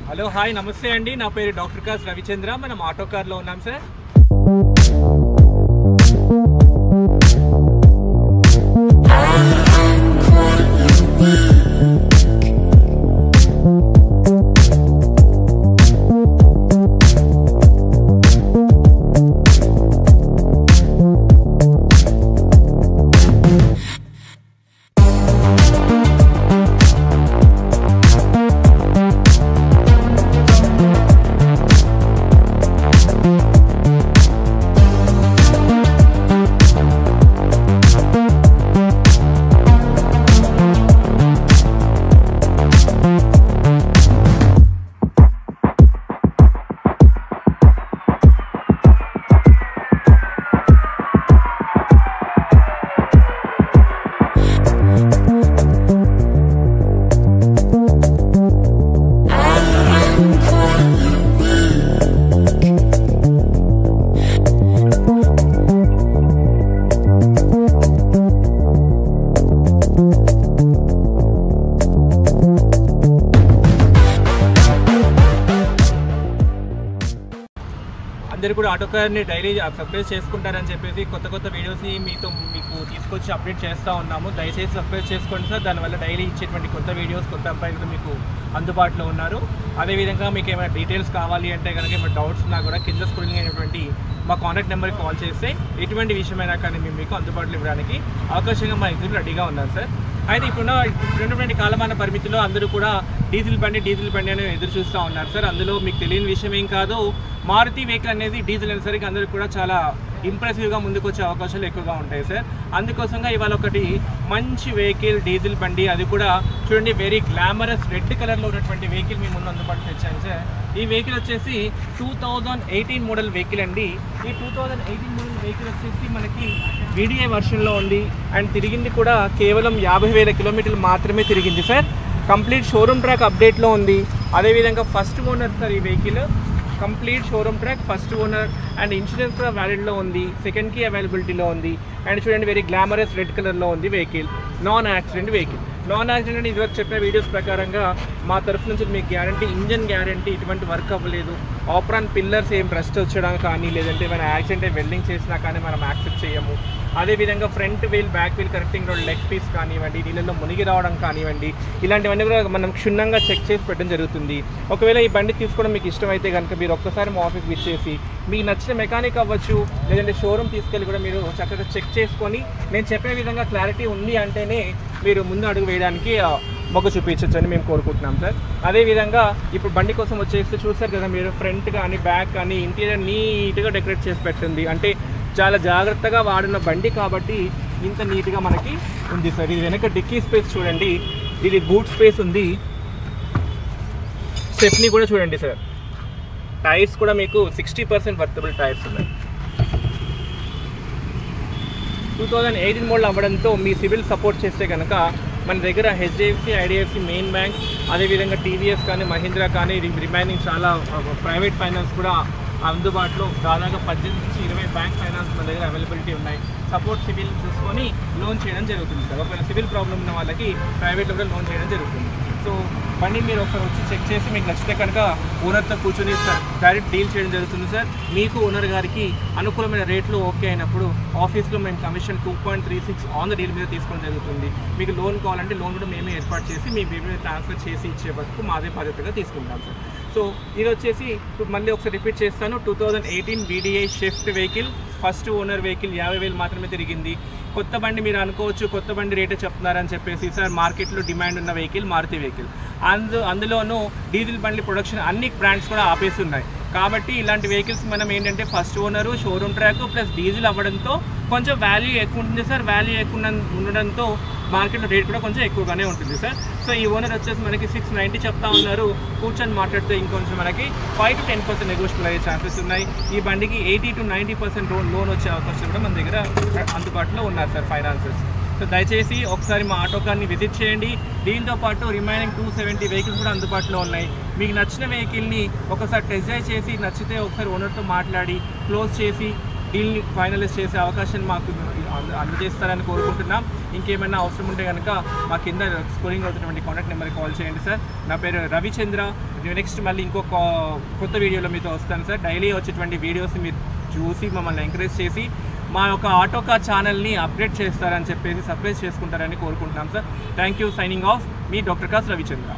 Hello hi నమస్తే అండి, నా పేరు డాక్టర్ కాస్ రవిచంద్ర. మనం ఆటో కార్లో ఉన్నాం సార్. అందరూ కూడా ఆటో కార్ని డైలీ సబ్స్క్రైబ్ చేసుకుంటారని చెప్పేసి కొత్త వీడియోస్ని మీకు తీసుకొచ్చి అప్డేట్ చేస్తూ ఉన్నాము. దయచేసి సబ్స్క్రైబ్ చేసుకోండి సార్. దానివల్ల డైలీ ఇచ్చేటువంటి కొత్త వీడియోస్, కొత్త అబ్బాయిలు మీకు అందుబాటులో ఉన్నారు. అదేవిధంగా మీకు ఏమైనా డీటెయిల్స్ కావాలి అంటే కనుక ఏమైనా డౌట్స్ ఉన్నా కూడా కింద స్క్రోలింగ్ అయినటువంటి మా కాంటాక్ట్ నెంబర్కి కాల్ చేస్తే ఎటువంటి విషయమైనా కానీ మేము మీకు అందుబాటులో ఇవ్వడానికి అవకాశంగా మా ఎగ్జిబిట్ రెడీగా ఉన్నాం సార్. అయితే ఇప్పుడున్నటువంటి కాలమాన పరిమితిలో అందరూ కూడా డీజిల్ బండి అని ఎదురు చూస్తూ ఉన్నారు సార్. అందులో మీకు తెలియని విషయం ఏం కాదు, మారుతి వెహికల్ అనేది డీజిల్ అనేసరికి అందరూ కూడా చాలా ఇంప్రెసివ్గా ముందుకు వచ్చే అవకాశాలు ఎక్కువగా ఉంటాయి సార్. అందుకోసంగా ఇవాళ ఒకటి మంచి వెహికల్ డీజిల్ బండి, అది కూడా చూడండి వెరీ గ్లామరస్ రెడ్ కలర్లో ఉన్నటువంటి వెహికల్ మీ ముందు అందుబాటులో తెచ్చాను సార్. ఈ వెహికల్ వచ్చేసి 2018 మోడల్ వెహికల్ అండి. ఈ 2018 మోడల్ వెహికల్ వచ్చేసి మనకి వీడిఐ వర్షన్లో ఉంది అండ్ తిరిగింది కూడా కేవలం 50,000 కిలోమీటర్లు మాత్రమే తిరిగింది సార్. కంప్లీట్ షోరూమ్ ట్రాక్ అప్డేట్లో ఉంది. అదేవిధంగా ఫస్ట్ ఓనర్ సార్ ఈ vehicle, complete showroom track, first owner and insurance కూడా వ్యాలిడ్లో ఉంది, సెకండ్ కీ అవైలబిలిటీలో ఉంది. అండ్ చూడండి వెరీ గ్లామరస్ రెడ్ కలర్లో ఉంది vehicle. Non accident vehicle. Non accident అంటే ఇదివరకు చెప్పిన వీడియోస్ ప్రకారంగా మా తరఫు నుంచి మీకు గ్యారంటీ, ఇంజన్ గ్యారంటీ, ఇటువంటి వర్క్ అవ్వలేదు. ఆపరాన్ పిల్లర్స్ ఏం రస్ట్ వచ్చడం కానీ లేదంటే ఏమైనా యాక్సిడెంట్ వెల్డింగ్ చేసినా కానీ మనం యాక్సెప్ట్ చేయము. అదేవిధంగా front wheel, back wheel correcting rod, leg piece కానివ్వండి, నీళ్ళలో మునిగి రావడం కానివ్వండి, ఇలాంటివన్నీ కూడా మనం క్షుణ్ణంగా చెక్ చేసి పెట్టడం జరుగుతుంది. ఒకవేళ ఈ బండి తీసుకోవడం మీకు ఇష్టమైతే కనుక మీరు ఒక్కసారి మా ఆఫీస్కి విజిట్ చేసి మీకు నచ్చిన మెకానిక్ అవ్వచ్చు, లేదంటే షోరూమ్ తీసుకెళ్ళి కూడా మీరు చక్కగా చెక్ చేసుకొని నేను చెప్పే విధంగా క్లారిటీ ఉంది అంటేనే మీరు ముందు అడుగు వేయడానికి మొగ్గు చూపించవచ్చు అని మేము కోరుకుంటున్నాం సార్. అదేవిధంగా ఇప్పుడు బండి కోసం వచ్చేసి చూస్తారు కదా మీరు, ఫ్రంట్ కానీ బ్యాక్ కానీ ఇంటీరియర్ నీట్గా డెకరేట్ చేసి పెట్టింది. అంటే చాలా జాగ్రత్తగా వాడిన బండి కాబట్టి ఇంత నీట్గా మనకి ఉంది సార్. ఇది వెనక డిక్కీ స్పేస్ చూడండి, ఇది బూట్ స్పేస్ ఉంది. స్టెప్ని కూడా చూడండి సార్. టైర్స్ కూడా మీకు 60% వర్తబుల్ టైర్స్ ఉన్నాయి. 2018 మోడల్ అవ్వడంతో మీ సివిల్ సపోర్ట్ చేస్తే కనుక మన దగ్గర హెచ్డిఎఫ్సి, ఐడిఎఫ్సి, మెయిన్ బ్యాంక్, అదేవిధంగా టీవీఎస్ కానీ, మహీంద్రా కానీ, రిమైనింగ్ చాలా ప్రైవేట్ ఫైనాన్స్ కూడా అందుబాటులో దాదాపు 18 నుంచి 20 బ్యాంక్ ఫైనాన్స్ మన దగ్గర అవైలబిలిటీ ఉన్నాయి. సపోర్ట్ సివిల్ చూసుకొని లోన్ చేయడం జరుగుతుంది సార్. ఒకవేళ సివిల్ ప్రాబ్లం ఉన్న వాళ్ళకి ప్రైవేట్లో కూడా లోన్ చేయడం జరుగుతుంది. సో బండి మీరు ఒకసారి వచ్చి చెక్ చేసి మీకు నచ్చితే కనుక ఓనర్తో కూర్చొని డైరెక్ట్ డీల్ చేయడం జరుగుతుంది సార్. మీకు ఓనర్ గారికి అనుకూలమైన రేట్లు ఓకే అయినప్పుడు ఆఫీస్లో మేము కమిషన్ 2.36 ఆన్ ద డీల్ మీద తీసుకోవడం జరుగుతుంది. మీకు లోన్ కావాలంటే లోన్ కూడా మేమే ఏర్పాటు చేసి మీ పేరు ట్రాన్స్ఫర్ చేసి ఇచ్చే వరకు మాదే బాధ్యతగా తీసుకుంటాం సార్. సో ఇది వచ్చేసి మళ్ళీ ఒకసారి రిపీట్ చేస్తాను, 2018 VDI shift vehicle, first owner vehicle, 50,000 మాత్రమే తిరిగింది. కొత్త బండి మీరు అనుకోవచ్చు, కొత్త బండి రేటే చెప్తున్నారని చెప్పేసి సార్. మార్కెట్లో డిమాండ్ ఉన్న వెహికల్ మారుతి వెహికల్. అందులోనూ డీజిల్ బండ్ల ప్రొడక్షన్ అన్ని బ్రాండ్స్ కూడా ఆపేసి ఉన్నాయి. కాబట్టి ఇలాంటి వెహికల్స్ మనం ఏంటంటే first owner, showroom track plus diesel అవ్వడంతో కొంచెం వాల్యూ ఎక్కువ ఉంటుంది సార్. వాల్యూ ఎక్కువ ఉండడంతో మార్కెట్లో రేట్ కూడా కొంచెం ఎక్కువగానే ఉంటుంది సార్. సో ఈ ఓనర్ వచ్చేసి మనకి 690 చెప్తా ఉన్నారు. కూర్చొని మాట్లాడితే ఇంకొంచెం మనకి 5 to 10% నెగోషియబుల్ అయ్యే ఛాన్సెస్ ఉన్నాయి. ఈ బండికి 80 to 90% లోన్ వచ్చే అవకాశం కూడా మన దగ్గర అందుబాటులో ఉన్నారు సార్ ఫైనాన్సెస్. సో దయచేసి ఒకసారి మా ఆటో కార్ని విజిట్ చేయండి. దీంతో పాటు రిమైనింగ్ 270 వెహికల్స్ కూడా అందుబాటులో ఉన్నాయి. మీకు నచ్చిన వెహికల్ని ఒకసారి టెస్ట్ డ్రైవ్ చేసి నచ్చితే ఒకసారి ఓనర్తో మాట్లాడి క్లోజ్ చేసి డీల్ని ఫైనలైజ్ చేసే అవకాశం మాకు అందజేస్తారని కోరుకుంటున్నాం. ఇంకేమైనా అవసరం ఉంటే కనుక మా కింద స్క్రోలింగ్ అవుతున్నటువంటి కాంటాక్ట్ నెంబర్కి కాల్ చేయండి సార్. నా పేరు రవిచంద్ర. నెక్స్ట్ మళ్ళీ ఇంకొక కొత్త వీడియోలో మీతో వస్తాను సార్. డైలీ వచ్చేటువంటి వీడియోస్ మీరు చూసి మమ్మల్ని ఎంకరేజ్ చేసి మా యొక్క ఆటోకా ఛానల్ని అప్డేట్ చేస్తారని చెప్పేసి సర్ప్రైజ్ చేసుకుంటారని కోరుకుంటున్నాం sir. Thank you. Signing off me doctor cos Ravichandra.